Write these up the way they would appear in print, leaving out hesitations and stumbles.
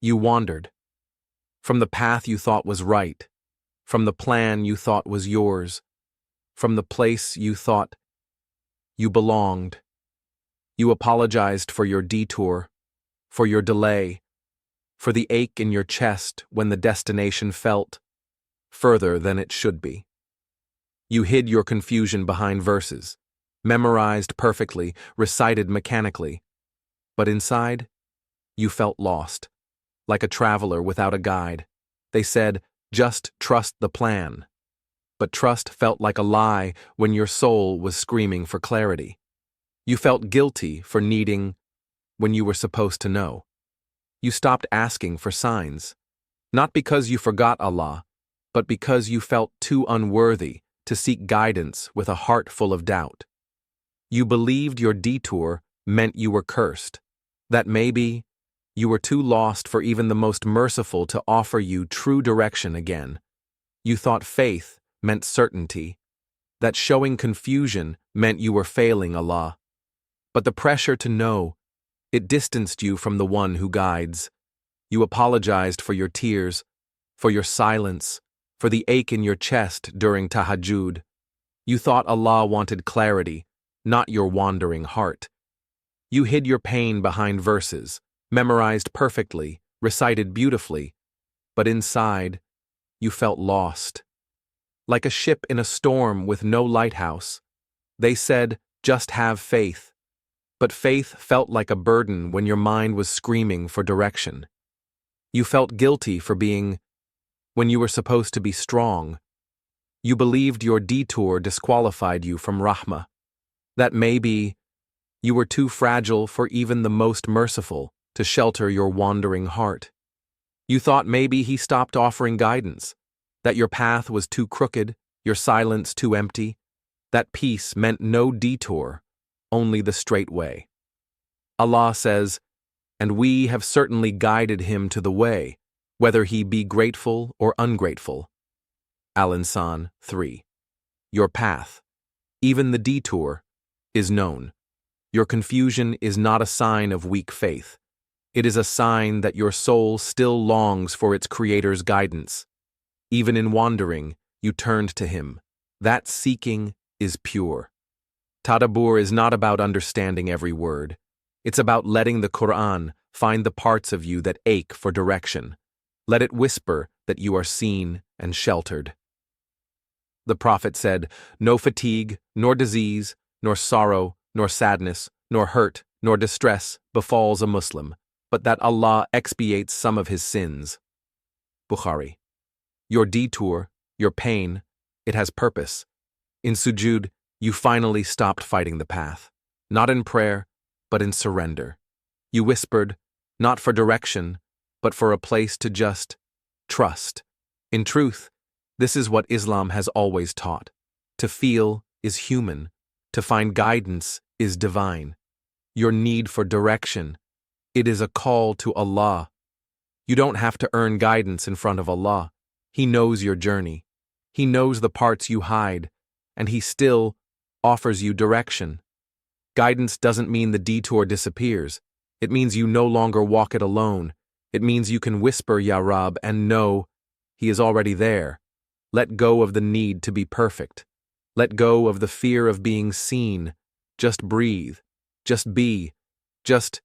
You wandered. From the path you thought was right, from the plan you thought was yours, from the place you thought you belonged. You apologized for your detour, for your delay, for the ache in your chest when the destination felt further than it should be. You hid your confusion behind verses, memorized perfectly, recited mechanically, but inside, you felt lost, like a traveler without a guide. They said, just trust the plan. But trust felt like a lie when your soul was screaming for clarity. You felt guilty for needing when you were supposed to know. You stopped asking for signs, not because you forgot Allah, but because you felt too unworthy to seek guidance with a heart full of doubt. You believed your detour meant you were cursed, that maybe you were too lost for even the most merciful to offer you true direction again. You thought faith meant certainty, that showing confusion meant you were failing Allah. But the pressure to know, it distanced you from the one who guides. You apologized for your tears, for your silence, for the ache in your chest during tahajjud. You thought Allah wanted clarity, not your wandering heart. You hid your pain behind verses, memorized perfectly, recited beautifully, but inside, you felt lost. Like a ship in a storm with no lighthouse. They said, just have faith. But faith felt like a burden when your mind was screaming for direction. You felt guilty for being when you were supposed to be strong. You believed your detour disqualified you from rahmah, that maybe you were too fragile for even the most merciful to shelter your wandering heart. You thought maybe he stopped offering guidance, that your path was too crooked, your silence too empty, that peace meant no detour, only the straight way. Allah says, and we have certainly guided him to the way, whether he be grateful or ungrateful. Al-Insan 3. Your path, even the detour, is known. Your confusion is not a sign of weak faith. It is a sign that your soul still longs for its Creator's guidance. Even in wandering, you turned to him. That seeking is pure. Tadabbur is not about understanding every word. It's about letting the Qur'an find the parts of you that ache for direction. Let it whisper that you are seen and sheltered. The Prophet said, no fatigue, nor disease, nor sorrow, nor sadness, nor hurt, nor distress befalls a Muslim, but that Allah expiates some of his sins. Bukhari. Your detour, your pain, it has purpose. In sujud, you finally stopped fighting the path, not in prayer, but in surrender. You whispered, not for direction, but for a place to just trust. In truth, this is what Islam has always taught. To feel is human, to find guidance is divine. Your need for direction, it is a call to Allah. You don't have to earn guidance in front of Allah. He knows your journey. He knows the parts you hide, and he still offers you direction. Guidance doesn't mean the detour disappears. It means you no longer walk it alone. It means you can whisper Ya Rabbī and know he is already there. Let go of the need to be perfect. Let go of the fear of being seen. Just breathe. Just be. Just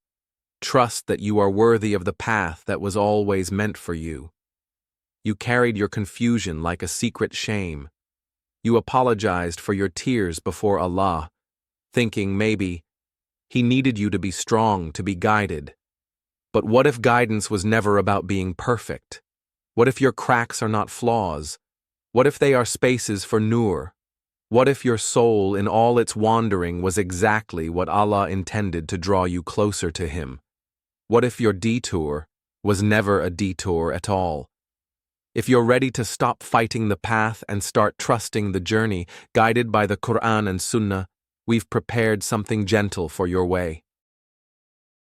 trust that you are worthy of the path that was always meant for you. You carried your confusion like a secret shame. You apologized for your tears before Allah, thinking maybe he needed you to be strong to be guided. But what if guidance was never about being perfect? What if your cracks are not flaws? What if they are spaces for nur? What if your soul in all its wandering was exactly what Allah intended to draw you closer to him? What if your detour was never a detour at all? If you're ready to stop fighting the path and start trusting the journey, guided by the Qur'an and Sunnah, we've prepared something gentle for your way.